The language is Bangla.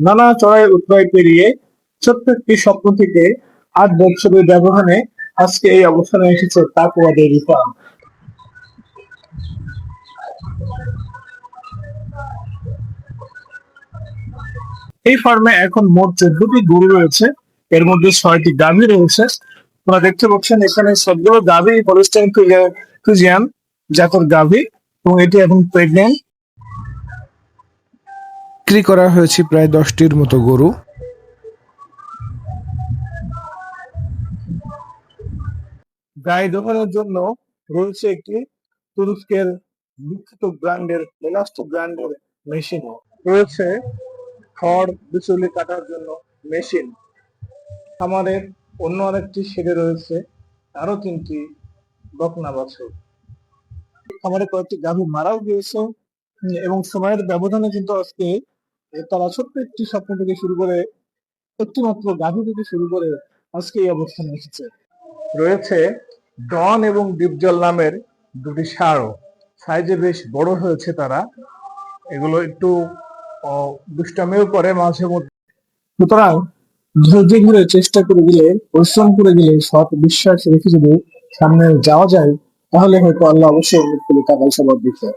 নানা চড়াই উৎরাই পেরিয়ে ছোট্ট একটি স্বপ্ন থেকে 8 বছরের ব্যবধানে আজকে এই অবস্থানে এসেছে তাকুয়া ডেইরি ফার্ম। এই ফার্মে এখন মোট 14টি গরু রয়েছে, এর মধ্যে 6টি গাভী রয়েছে। আপনারা দেখতে পাচ্ছেন এখানে সবগুলো গাভী হলস্টাইন ফ্রিজিয়ান জাতের গাভী, এবং এটি এখন প্রেগনেন্ট। বিক্রি করা হয়েছে প্রায় 10টির মতো গরু। গায়ে দোকানের জন্য রয়েছে একটি তুরস্কের বিখ্যাত ব্র্যান্ডের মেলাস্টো ব্র্যান্ডের মেশিন রয়েছে, খড় বিচুলি কাটার জন্য মেশিন। খামারের অন্য আরেকটি শেডে রয়েছে আরো 3টি বকনা বাছুর। খামারে কয়েকটি গাভী মারাও গিয়েছে, এবং সময়ের ব্যবধানে কিন্তু আজকে তারা ছোট্ট একটি স্বপ্ন থেকে শুরু করে, একটি মাত্র গাভী থেকে শুরু করে আজকে এই অবস্থানে এসেছে। রয়েছে ডন এবং ডিপজল নামের দুটি ষাঁড়ও, সাইজে বেশ বড় হয়েছে তারা। এগুলো একটু দুষ্টামিও করে মাঝে মধ্যে। সুতরাং ধৈর্য ধরে চেষ্টা করে গেলে, পরিশ্রম করে গেলে, সৎ বিশ্বাস রেখে যদি সামনে যাওয়া যায়, তাহলে হয়তো আল্লাহ অবশ্যই অনেক টাকা সবার দিতে।